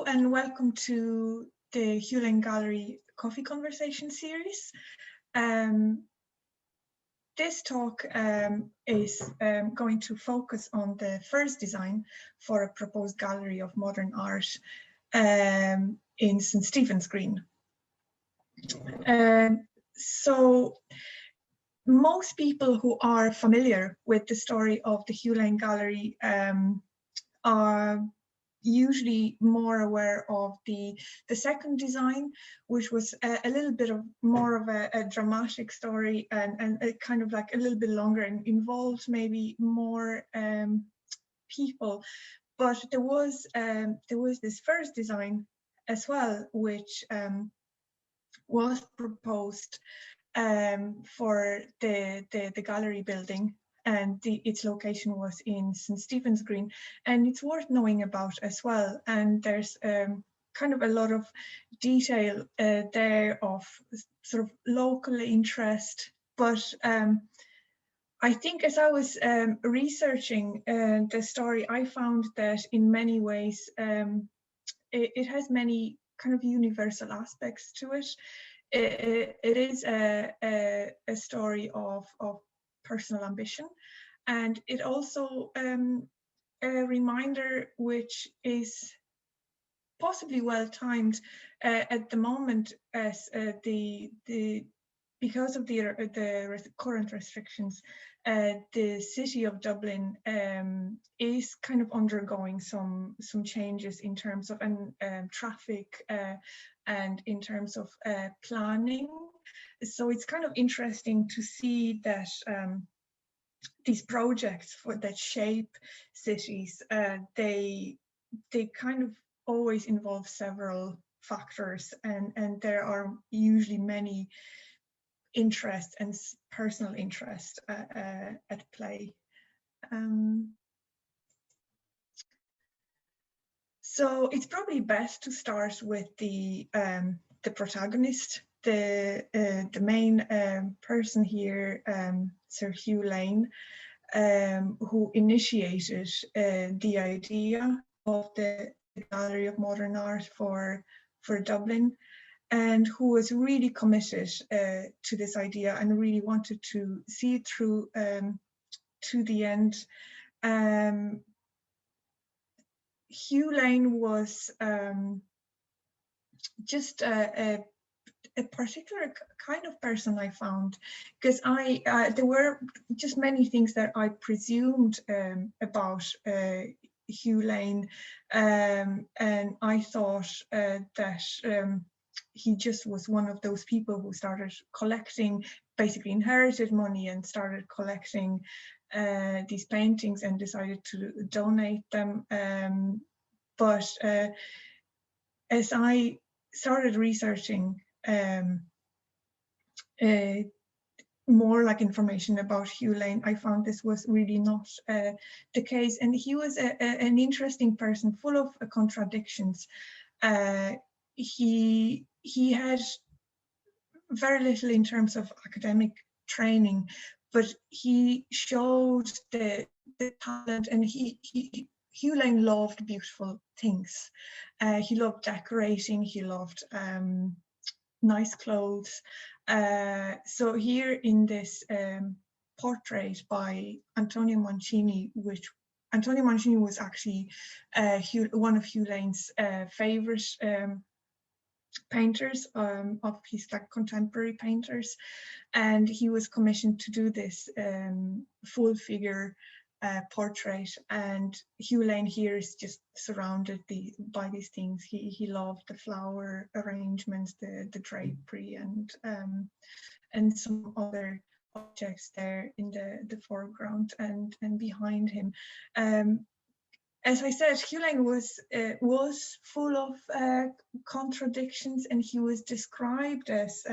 Hello and welcome to the Hughlane Gallery Coffee Conversation series. This talk is going to focus on the first design for a proposed gallery of modern art in St. Stephen's Green. So most people who are familiar with the story of the Hughlane Gallery are usually more aware of the second design, which was a little bit of more of a dramatic story and a kind of like a little bit longer and involved maybe more people. But there was this first design as well, which was proposed for the gallery building, and its location was in St. Stephen's Green, and it's worth knowing about as well. And there's kind of a lot of detail there of sort of local interest, but I think as I was researching the story, I found that in many ways it has many kind of universal aspects to it. It is a story of personal ambition, and it also a reminder which is possibly well timed at the moment, as because of the current restrictions, the city of Dublin is kind of undergoing some changes in terms of traffic and in terms of planning. So it's kind of interesting to see that these projects that shape cities, they kind of always involve several factors, and there are usually many interests and personal interest at play. So it's probably best to start with the protagonist, the main person here, Sir Hugh Lane, who initiated the idea of the Gallery of Modern Art for Dublin, and who was really committed to this idea and really wanted to see it through to the end. Hugh Lane was just a particular kind of person, I found, because there were just many things that I presumed about Hugh Lane, and I thought that he just was one of those people who started collecting, basically inherited money and started collecting these paintings and decided to donate them. But as I started researching more like information about Hugh Lane, I found this was really not the case. And he was an interesting person, full of contradictions. He had very little in terms of academic training, but he showed the talent, and Hugh Lane loved beautiful things. He loved decorating, he loved nice clothes. So here in this portrait by Antonio Mancini, which Antonio Mancini was actually one of Hugh Lane's favorite painters, of his like contemporary painters, and he was commissioned to do this full figure portrait. And Hugh Lane here is just surrounded by these things. He loved the flower arrangements, the drapery, and some other objects there in the foreground and behind him. As I said, Hugh Lane was full of contradictions, and he was described as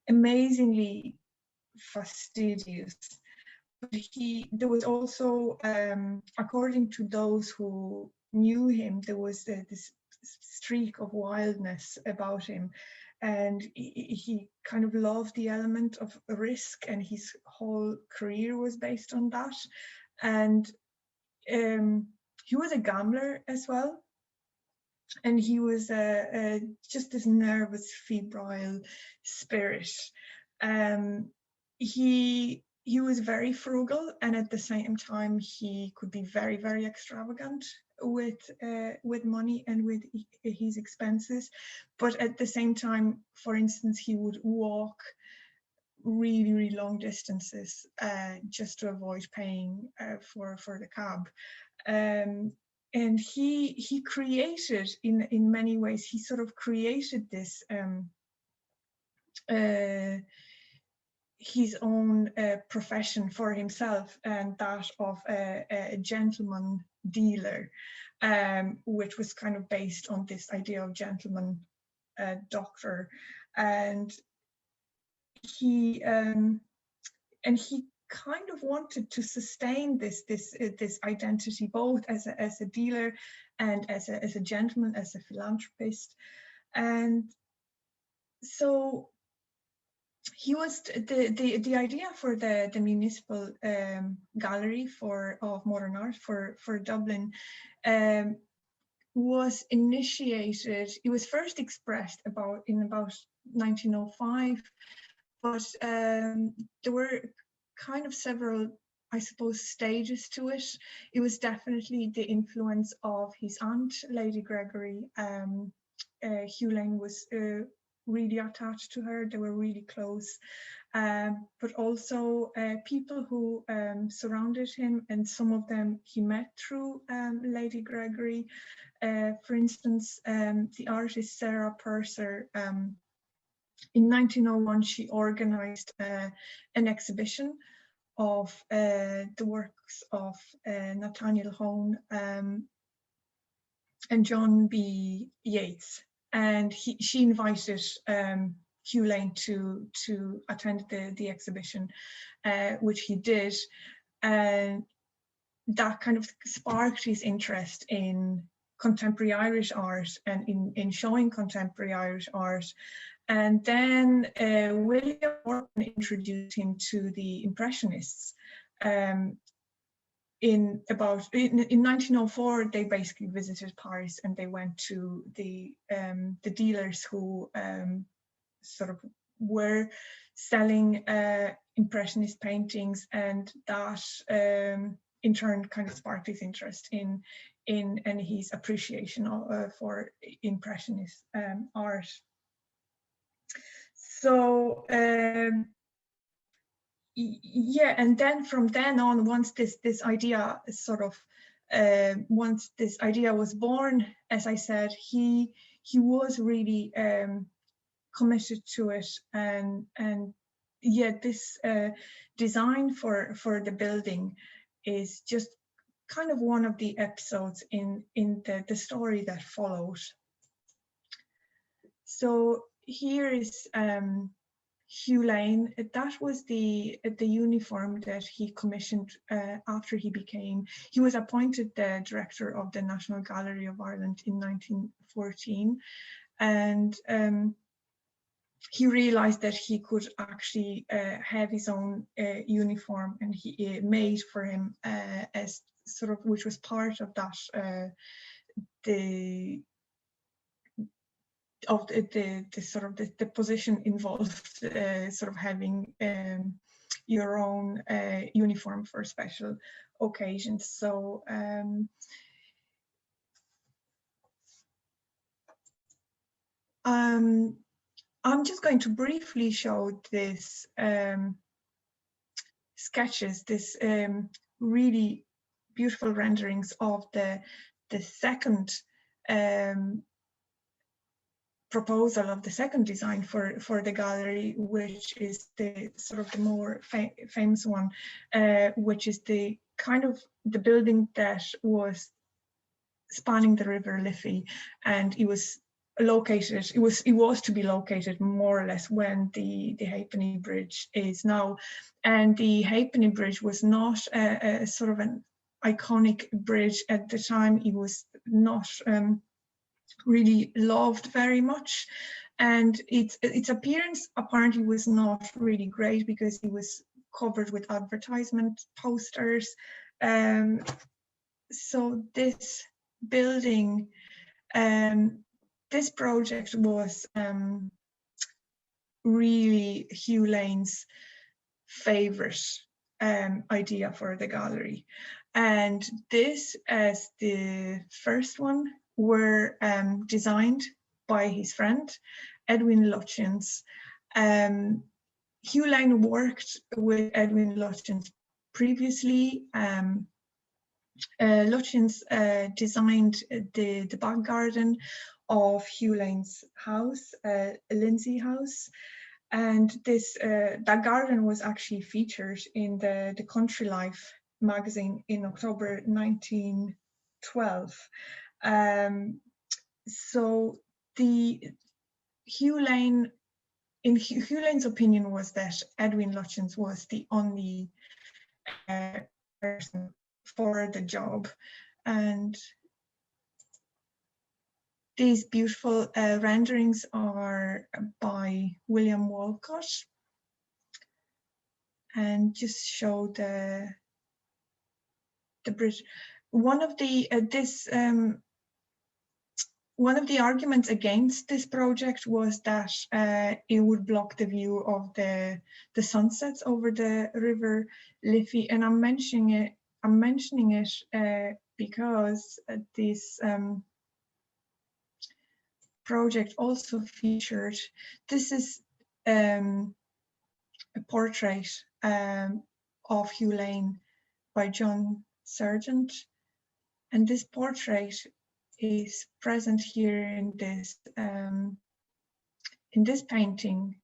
amazingly fastidious. But there was also, according to those who knew him, there was this streak of wildness about him, and he kind of loved the element of risk, and his whole career was based on that. And he was a gambler as well, and he was just this nervous, febrile spirit. He was very frugal, and at the same time he could be very, very extravagant with money and with his expenses. But at the same time, for instance, he would walk really, really long distances just to avoid paying for the cab. And he created, in many ways, he sort of created this his own profession for himself, and that of a gentleman dealer, which was kind of based on this idea of gentleman doctor. And he kind of wanted to sustain this identity, both as a dealer and as a gentleman, as a philanthropist. And so he was the idea for the municipal gallery of modern art for Dublin was initiated. It was first expressed in about 1905, but there were kind of several, I suppose, stages to it. It was definitely the influence of his aunt, Lady Gregory. Hugh Lane was really attached to her. They were really close. But also people who surrounded him, and some of them he met through Lady Gregory. For instance, the artist Sarah Purser, in 1901, she organized an exhibition of the works of Nathaniel Hone and John B. Yeats, and she invited Hugh Lane to attend the exhibition, which he did, and that kind of sparked his interest in contemporary Irish art and in showing contemporary Irish art. And then William Morton introduced him to the Impressionists. In 1904, they basically visited Paris, and they went to the dealers who sort of were selling Impressionist paintings, and that in turn kind of sparked his interest in and his appreciation for Impressionist art. So yeah, and then from then on, once this idea sort of once this idea was born, as I said, he was really committed to it, and yeah, this design for the building is just kind of one of the episodes in the story that followed. So here is Hugh Lane. That was the uniform that he commissioned after he was appointed the director of the National Gallery of Ireland in 1914, and he realized that he could actually have his own uniform, and he made for him as sort of, which was part of that the sort of the position involved, sort of having your own uniform for special occasions. So I'm just going to briefly show this sketches, this really beautiful renderings of the second proposal of the second design for the gallery, which is the sort of the more famous one, which is the kind of the building that was spanning the River Liffey, and it was located, it was to be located more or less when the Halfpenny Bridge is now. And the Halfpenny Bridge was not a sort of an iconic bridge at the time. It was not really loved very much, and its appearance apparently was not really great because it was covered with advertisement posters. So this building This project was really Hugh Lane's favorite idea for the gallery. And this, as the first one, were designed by his friend, Edwin Lutyens. Hugh Lane worked with Edwin Lutyens previously. Lutyens designed the back garden of Hugh Lane's house, Lindsay House. And this that garden was actually featured in the Country Life magazine in October 1912. So the Hugh Lane, in Hugh Lane's opinion, was that Edwin Lutyens was the only person for the job. And these beautiful renderings are by William Walcott, and just show the bridge. One of the one of the arguments against this project was that it would block the view of the sunsets over the River Liffey, and I'm mentioning it because this project also featured, this is a portrait of Hugh Lane by John Sargent, and this portrait is present here in this painting,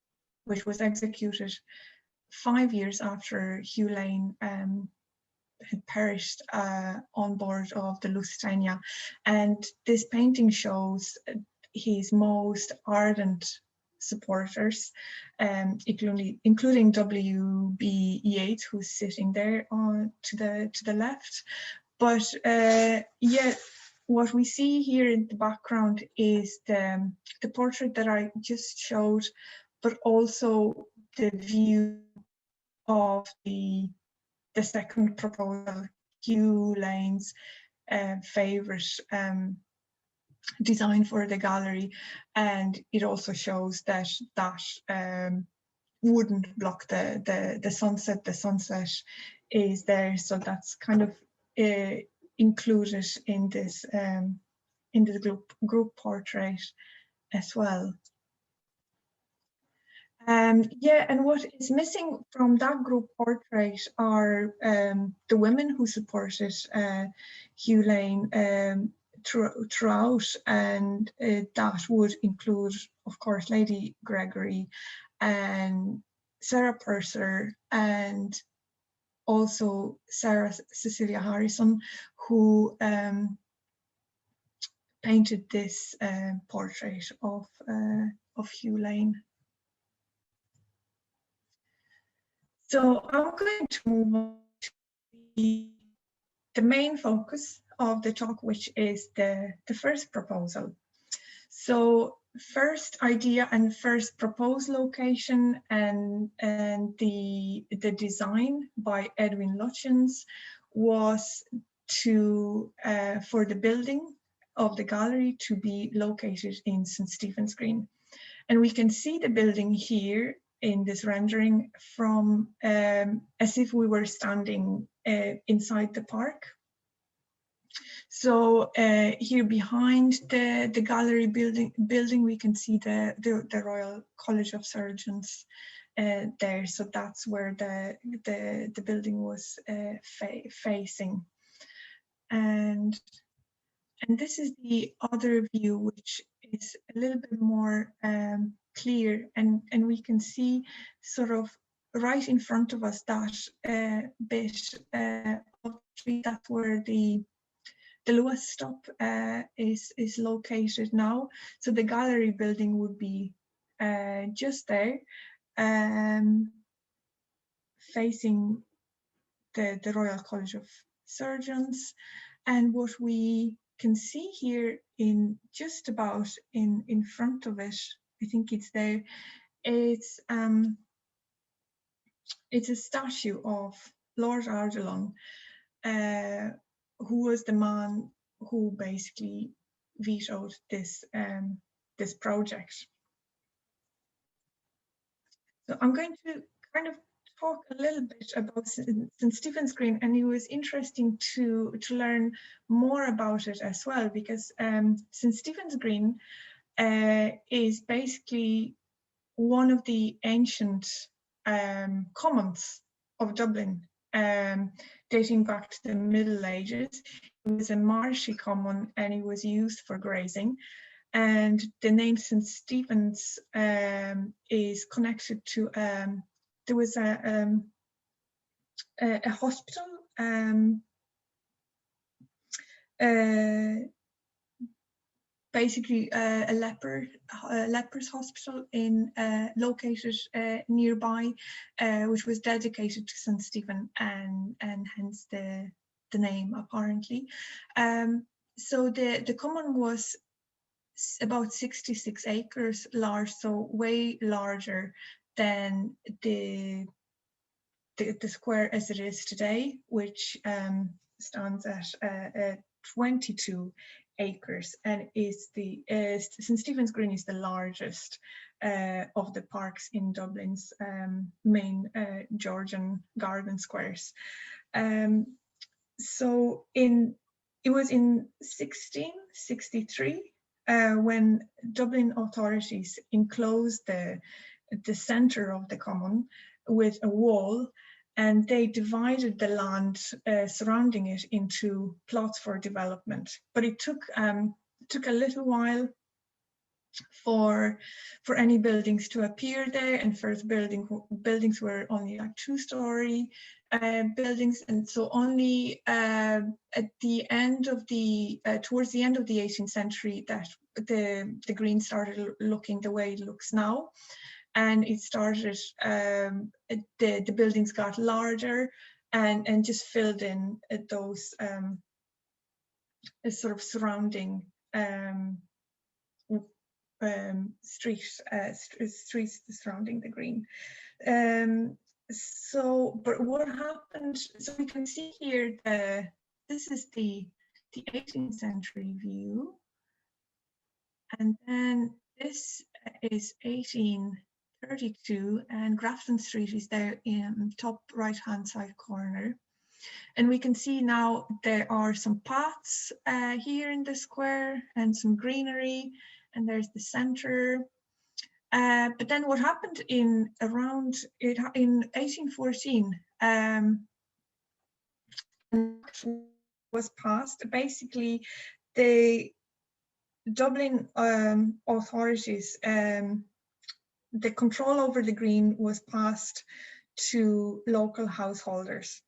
which was executed 5 years after Hugh Lane had perished on board of the Lusitania. And this painting shows his most ardent supporters, including W.B. Yeats, who's sitting there to the left. But yeah, what we see here in the background is the portrait that I just showed, but also the view of the second proposal, Hugh Lane's favorite design for the gallery, and it also shows that wouldn't block the sunset. The sunset is there, so that's kind of included in this group portrait as well. Yeah, and what is missing from that group portrait are the women who supported Hugh Lane throughout, and that would include, of course, Lady Gregory and Sarah Purser, and also Sarah Cecilia Harrison, who painted this portrait of Hugh Lane. So I'm going to move on to the main focus of the talk, which is the first proposal. So first idea and first proposed location and the design by Edwin Lutyens was for the building of the gallery to be located in St. Stephen's Green. And we can see the building here in this rendering from as if we were standing inside the park. So here behind the gallery building, we can see the Royal College of Surgeons there. So that's where the building was facing. And this is the other view, which is a little bit more clear, and we can see sort of right in front of us that bit of the tree. That's where the Lewis stop is located now. So the gallery building would be just there, facing the Royal College of Surgeons. And what we can see here in just about in front of it, I think it's there, it's a statue of Lord Arthelon, who was the man who basically vetoed this this project. So I'm going to kind of talk a little bit about St. Stephen's Green, and it was interesting to learn more about it as well, because St. Stephen's Green is basically one of the ancient commons of Dublin, dating back to the Middle Ages. It was a marshy common and it was used for grazing. And the name St. Stephen's is connected to, there was a hospital, basically a leper's hospital located nearby, which was dedicated to St. Stephen, and hence the name apparently. So the common was about 66 acres large, so way larger than the square as it is today, which stands at 22 acres, and is St. Stephen's Green is the largest of the parks in Dublin's main Georgian garden squares. So it was in 1663 when Dublin authorities enclosed the centre of the common with a wall, and they divided the land surrounding it into plots for development. But it took a little while for any buildings to appear there, and first buildings were only like 2-story buildings, and so only at the end of the towards the end of the 18th century that the green started looking the way it looks now. And it started, the buildings got larger and just filled in those sort of surrounding streets surrounding the green. So, but what happened? So we can see here this is the 18th century view, and then this is 1832, and Grafton Street is there in top right-hand side corner. And we can see now there are some paths here in the square and some greenery, and there's the center. But then what happened in 1814 was passed. Basically, the Dublin authorities, the control over the green was passed to local householders.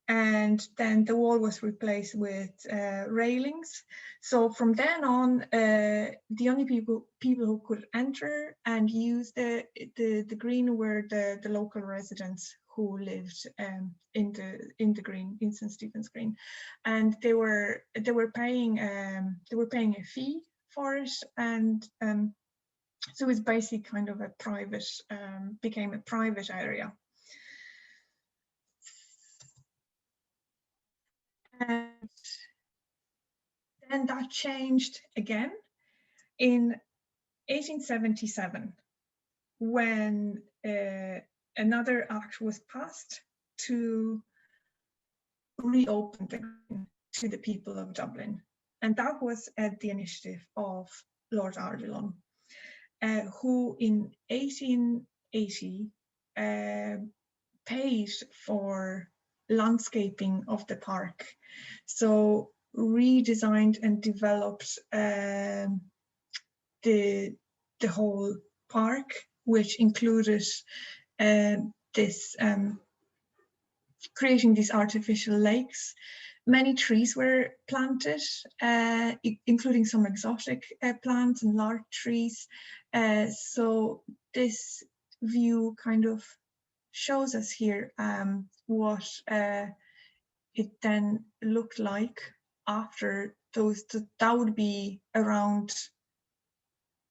And then the wall was replaced with railings. So from then on, the only people who could enter and use the green were the local residents who lived in the green, in St. Stephen's Green, and they were paying a fee for it, and so it's basically kind of a private, became a private area. And then that changed again in 1877 when another act was passed to reopen the green to the people of Dublin. And that was at the initiative of Lord Arthelon, who in 1880 paid for landscaping of the park. So redesigned and developed the whole park, which included this creating these artificial lakes. Many trees were planted, including some exotic plants and large trees. So this view kind of shows us here what it then looked like after those. That would be around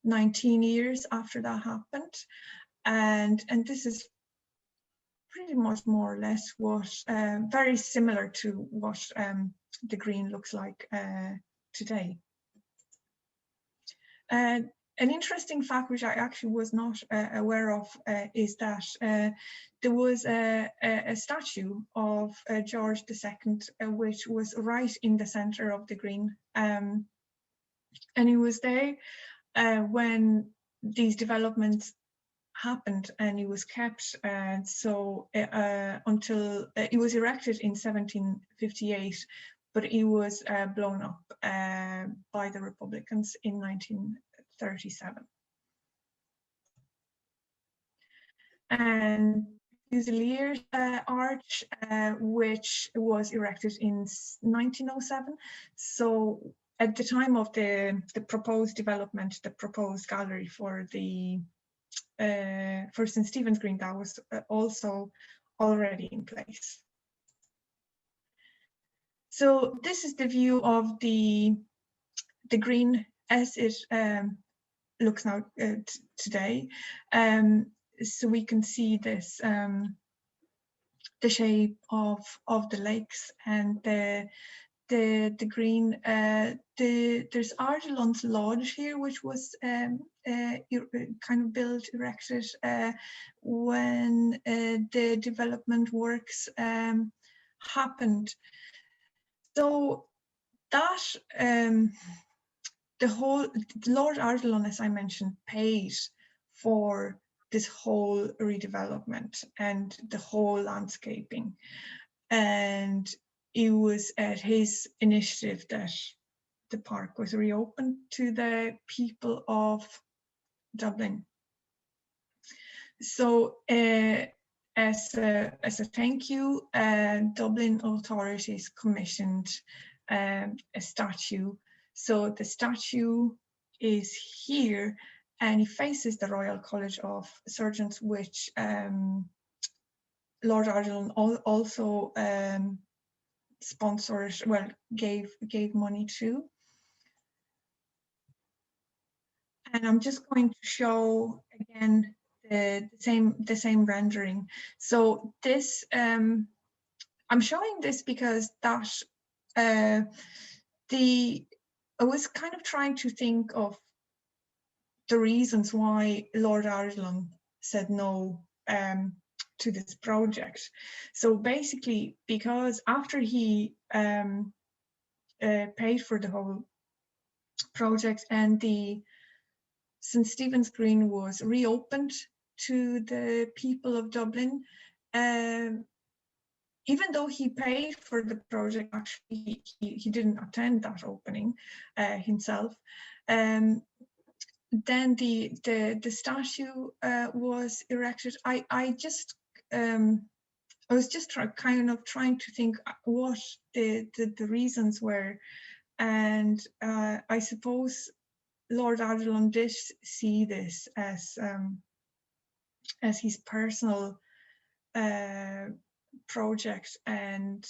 19 years after that happened, and this is pretty much more or less what very similar to what the green looks like today. An interesting fact, which I actually was not aware of, is that there was a statue of George II, which was right in the center of the green. And he was there when these developments happened, and he was kept until it was erected in 1758, but he was blown up by the Republicans in 1937. And Fusiliers Arch, which was erected in 1907. So at the time of the proposed development, the proposed gallery for the for St. Stephen's Green, that was also already in place. So this is the view of the green as it looks now today. So we can see this, the shape of the lakes and the green. There's Arthelon's Lodge here, which was kind of built, erected when the development works happened. So that the whole Lord Arthelon, as I mentioned, paid for this whole redevelopment and the whole landscaping, and it was at his initiative that the park was reopened to the people of Dublin. So as a thank you, Dublin authorities commissioned a statue. So the statue is here, and it faces the Royal College of Surgeons, which Lord Arjun also sponsored, well, gave money to. And I'm just going to show again the same rendering. So this I'm showing this because that I was kind of trying to think of the reasons why Lord Arjun said no to this project. So basically, because after he paid for the whole project and the St. Stephen's Green was reopened to the people of Dublin, even though he paid for the project, actually he didn't attend that opening himself. Then the statue was erected. I was just kind of trying to think what the reasons were, and I suppose Lord Arjun did see this as his personal project, and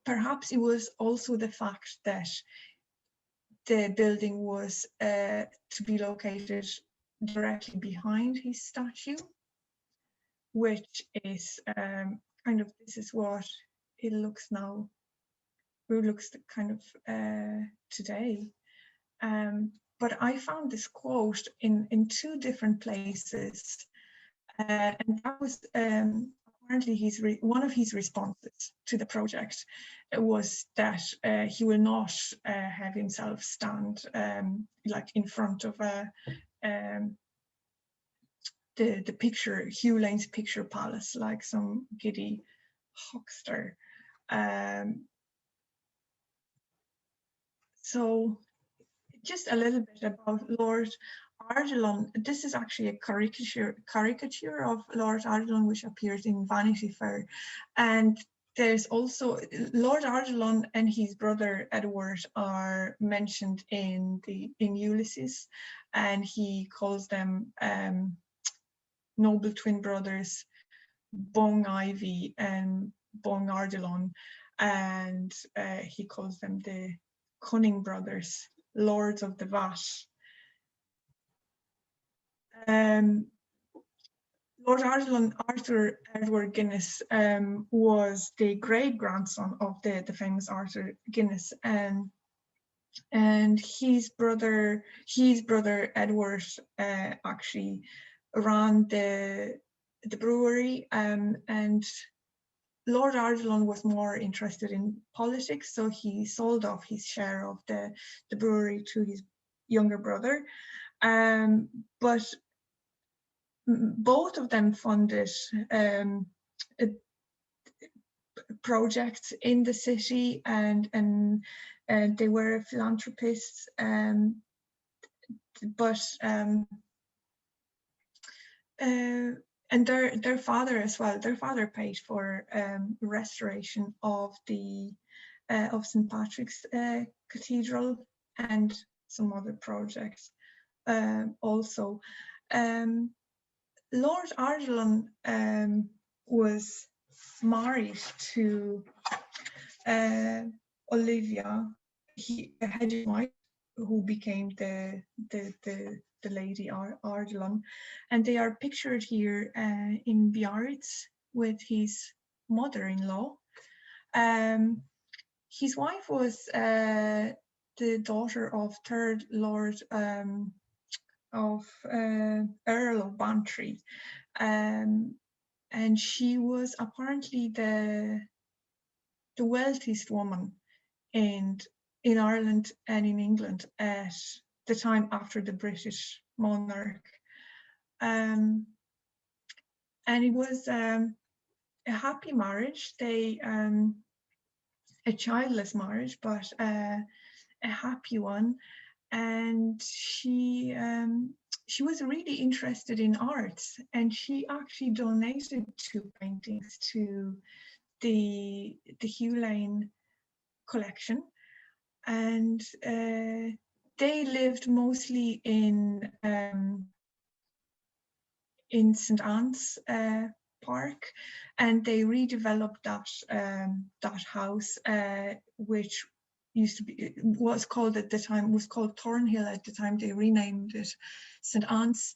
perhaps it was also the fact that the building was to be located directly behind his statue, which is kind of, this is what it looks now. It looks kind of today. But I found this quote in two different places, and that was apparently one of his responses to the project. It was that he will not have himself stand like in front of the picture, Hugh Lane's picture palace, like some giddy huckster. So just a little bit about Lord Arthelon. This is actually a caricature of Lord Arthelon, which appears in Vanity Fair. And there's also Lord Arthelon and his brother Edward are mentioned in Ulysses, and he calls them noble twin brothers Bong Ivy and Bong Arthelon, and he calls them the cunning brothers, lords of the vat. Lord Arthelon, Arthur Edward Guinness, was the great grandson of the famous Arthur Guinness, and and his brother Edward actually ran the brewery, and Lord Arthelon was more interested in politics, so he sold off his share of the brewery to his younger brother. But both of them funded projects in the city, and they were philanthropists, but and their father as well. Their father paid for restoration of the of St. Patrick's Cathedral and some other projects also. Lord Arjun was married to Olivia, a hedge wife, who became the Lady Arjun, and they are pictured here in Biarritz with his mother-in-law. His wife was the daughter of third Lord of Earl of Bantry, and she was apparently the wealthiest woman in Ireland and in England at the time after the British monarch. And it was a happy marriage. They a childless marriage, but a happy one. And she was really interested in arts, and she actually donated 2 paintings to the Hughlane collection. And they lived mostly in St. Anne's Park, and they redeveloped that house, which was called at the time, was called Thornhill at the time. They renamed it St. Anne's.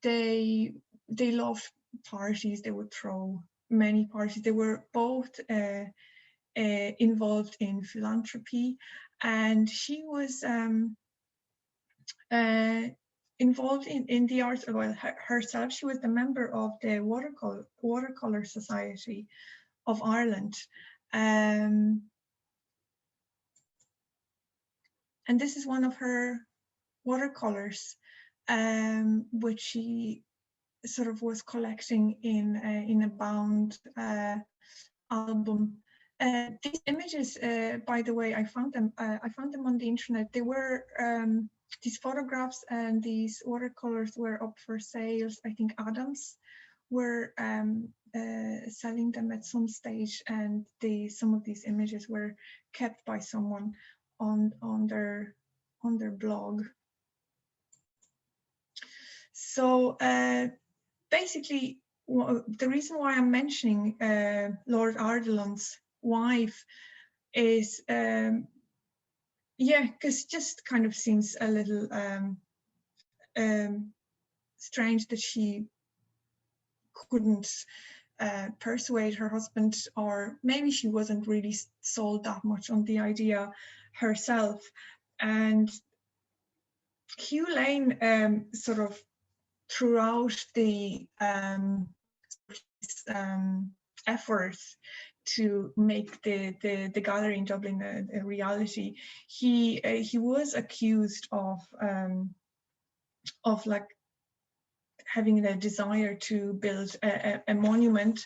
They loved parties. They would throw many parties. They were both involved in philanthropy, and she was involved in the arts. Well, herself, she was the member of the Watercolor Society of Ireland. And this is one of her watercolors, which she sort of was collecting in a bound album. These images, by the way, I found them on the internet. They were these photographs and these watercolors were up for sales. I think Adams were selling them at some stage, and some of these images were kept by someone on their blog. So basically, the reason why I'm mentioning Lord Arthelon's wife is, because it just kind of seems a little strange that she couldn't persuade her husband, or maybe she wasn't really sold that much on the idea herself. And Hugh Lane sort of throughout the efforts to make the gallery in Dublin a reality, he was accused of like having the desire to build a monument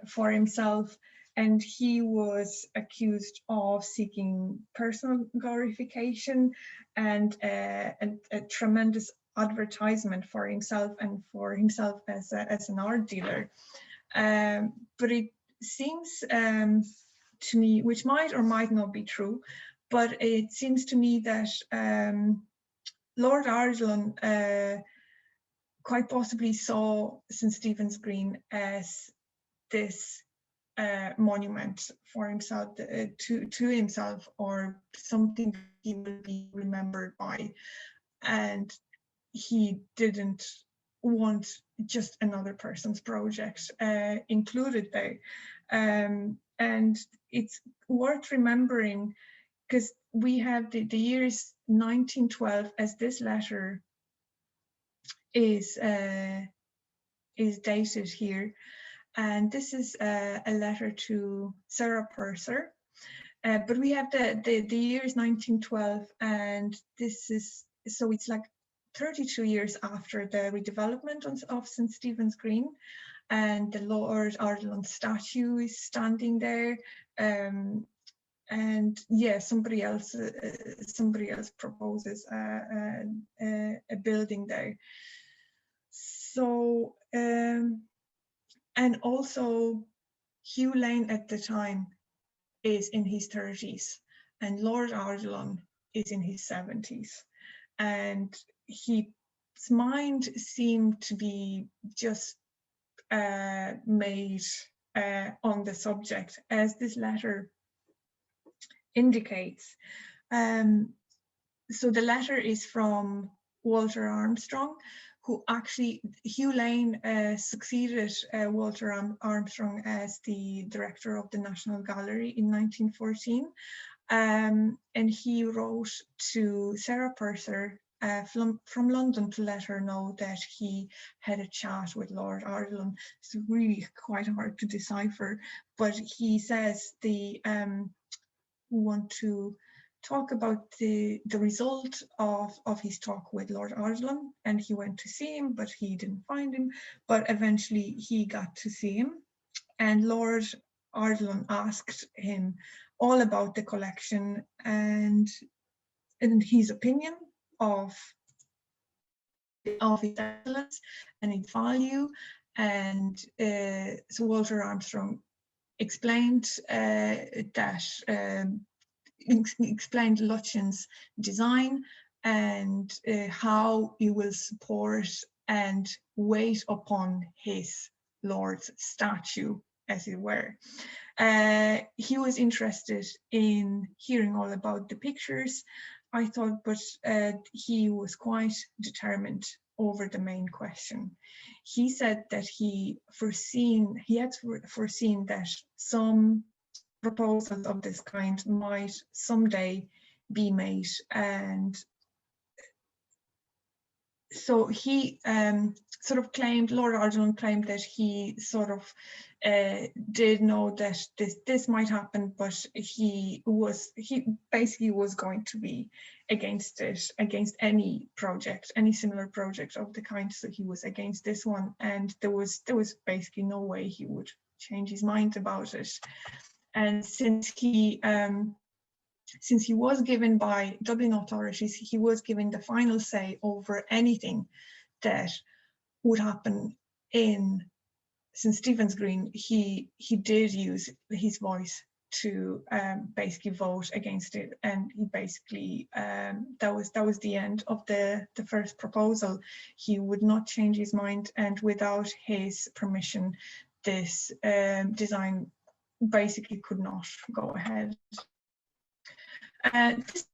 for himself, and he was accused of seeking personal glorification and a tremendous advertisement for himself and for himself as an art dealer. But it seems to me, which might or might not be true, but it seems to me that Lord Arjun quite possibly saw St. Stephen's Green as this monument for himself, to himself, or something he will be remembered by, and he didn't want just another person's project included there. And it's worth remembering because we have the years 1912 as this letter is dated here, and this is a letter to Sarah Purser. But we have the years 1912, and this is, so it's like 32 years after the redevelopment of St. Stephen's Green, and the Lord Arthelon statue is standing there. And yeah, somebody else proposes a building there. So and also Hugh Lane at the time is in his 30s, and Lord Arjun is in his 70s, and his mind seemed to be just made on the subject, as this letter indicates. So the letter is from Walter Armstrong, who actually, Hugh Lane succeeded Walter Armstrong as the director of the National Gallery in 1914. And he wrote to Sarah Purser from London to let her know that he had a chat with Lord Arthelon. It's really quite hard to decipher, but he says the want to talk about the result of his talk with Lord Arjun, and he went to see him, but he didn't find him, but eventually he got to see him, and Lord Arjun asked him all about the collection and his opinion of its excellence and its value. And so Walter Armstrong explained explained Lutyens' design and how he will support and wait upon his Lord's statue, as it were. He was interested in hearing all about the pictures, I thought, but he was quite determined over the main question. He said that he had foreseen that some proposals of this kind might someday be made, and so he sort of claimed, Lord Arjun claimed that he sort of did know that this might happen, but he basically was going to be against it, against any project, any similar project of the kind. So he was against this one, and there was basically no way he would change his mind about it. And since he was given by Dublin authorities, he was given the final say over anything that would happen in St. Stephen's Green. He did use his voice to basically vote against it, and he basically that was the end of the first proposal. He would not change his mind, and without his permission, this design basically could not go ahead. This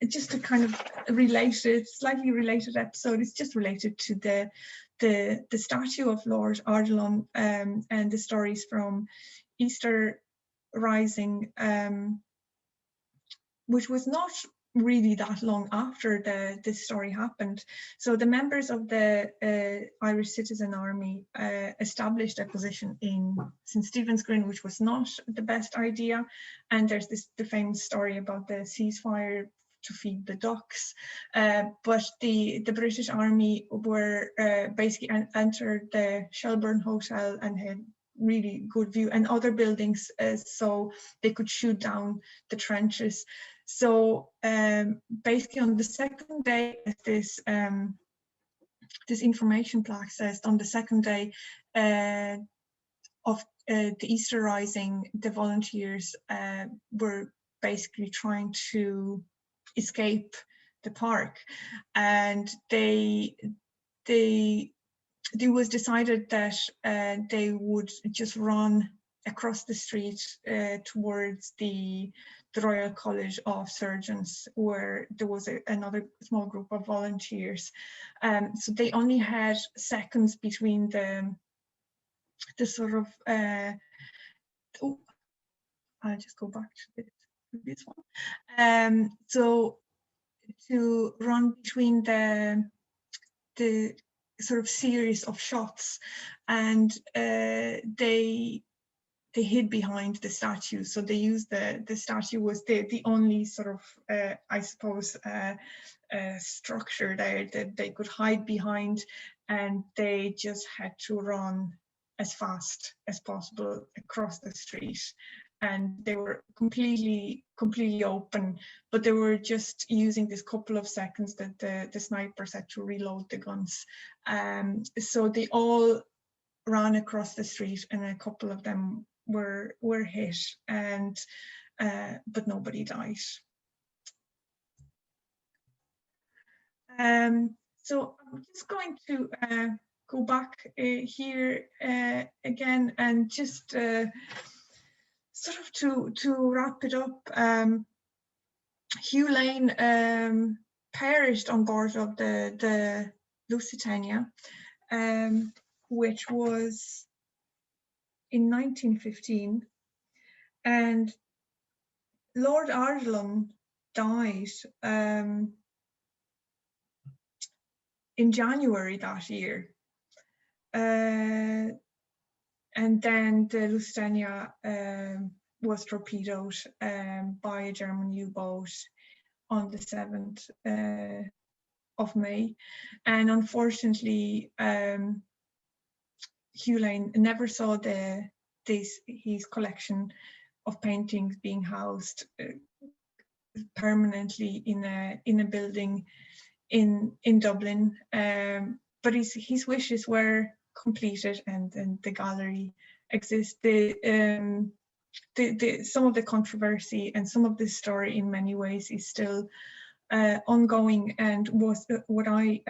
is just a kind of slightly related episode. It's just related to the statue of Lord Arthelon and the stories from Easter Rising, which was not really that long after this story happened. So the members of the Irish Citizen Army established a position in St. Stephen's Green, which was not the best idea. And there's the famous story about the ceasefire to feed the ducks. But the British Army were basically entered the Shelburne Hotel and had really good view and other buildings, so they could shoot down the trenches. So basically on the second day, this information plaque says, on the second day of the Easter Rising, the volunteers were basically trying to escape the park, and it was decided that they would just run across the street towards the Royal College of Surgeons, where there was another small group of volunteers. So they only had seconds between the sort of I'll just go back to the previous one. So to run between the sort of series of shots, and they hid behind the statue. So they used the statue was the only sort of I suppose structure there that they could hide behind, and they just had to run as fast as possible across the street. And they were completely open, but they were just using this couple of seconds that the snipers had to reload the guns. So they all ran across the street, and a couple of them were hit, and but nobody died. So I'm just going to go back here again, and just sort of to wrap it up. Hugh Lane perished on board of the Lusitania, which was in 1915, and Lord Arthelon died in January that year. And then the Lusitania was torpedoed by a German U-boat on the 7th of May. And unfortunately, Hugh Lane never saw his collection of paintings being housed permanently in a building in Dublin. But his wishes were completed, and the gallery exists. Some of the controversy and some of this story in many ways is still ongoing, and was what I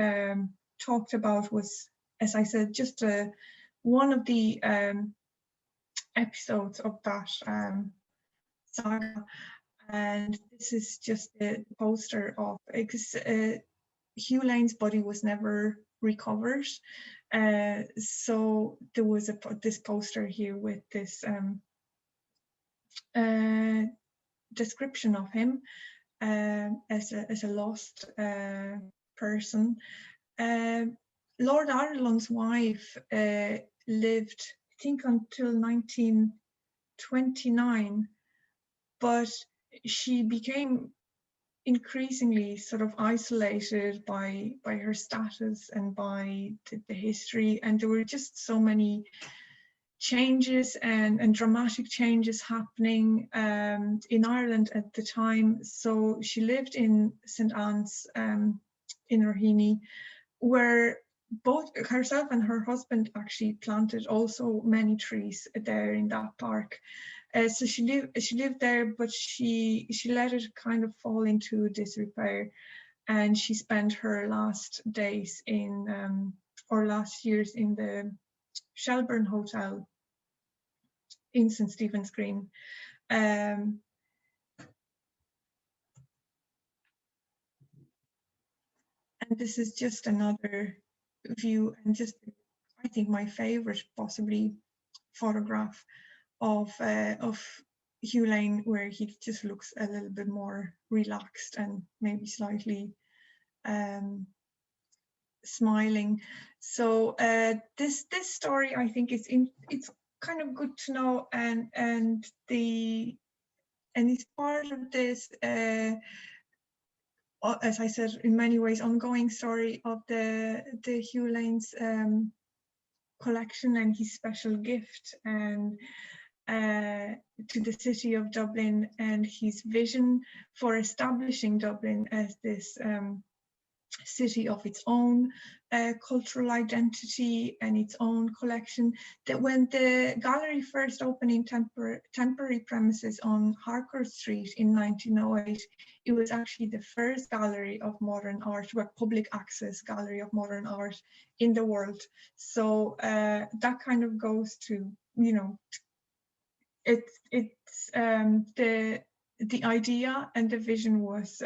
talked about was, as I said, just one of the episodes of that saga. And this is just a poster of Hugh Lane's body was never recovered, so there was this poster here with this description of him as a lost person. Lord Arthelon's wife lived, I think, until 1929, but she became increasingly sort of isolated by her status and by the history, and there were just so many changes and dramatic changes happening in Ireland at the time. So she lived in St. Anne's in Raheny, where both herself and her husband actually planted also many trees there in that park. So she lived there, but she let it kind of fall into disrepair, and she spent her last days or last years in the Shelburne Hotel in St. Stephen's Green. And this is just another view, and just, I think, my favorite possibly photograph of Hugh Lane, where he just looks a little bit more relaxed and maybe slightly smiling. So this story, I think, it's kind of good to know, and it's part of this, as I said, in many ways ongoing story of the Hugh Lane's collection and his special gift and to the city of Dublin, and his vision for establishing Dublin as this city of its own cultural identity and its own collection. That when the gallery first opened in temporary premises on Harcourt Street in 1908, it was actually the first gallery of modern art, or public access gallery of modern art in the world. So that kind of goes to, you know, it's the idea and the vision was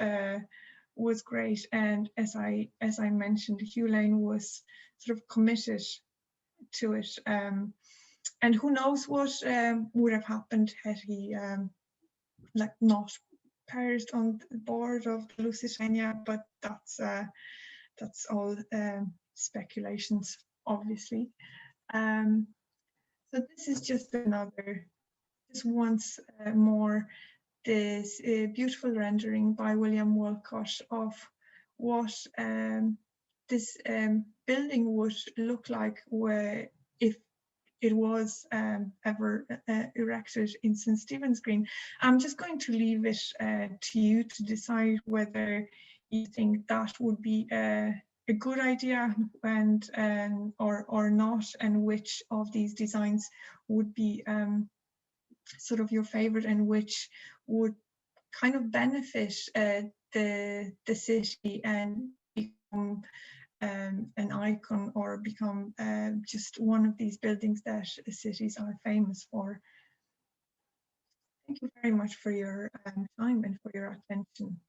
great, and as I mentioned, Hugh Lane was sort of committed to it, and who knows what would have happened had he like not part on the board of the Lusitania, but that's all speculations, obviously. So this is just once more, this beautiful rendering by William Walcott of what this building would look like if it was ever erected in St. Stephen's Green. I'm just going to leave it to you to decide whether you think that would be a good idea and or not, and which of these designs would be sort of your favorite, and which would kind of benefit the city and become an icon, or become just one of these buildings that cities are famous for. Thank you very much for your time and for your attention.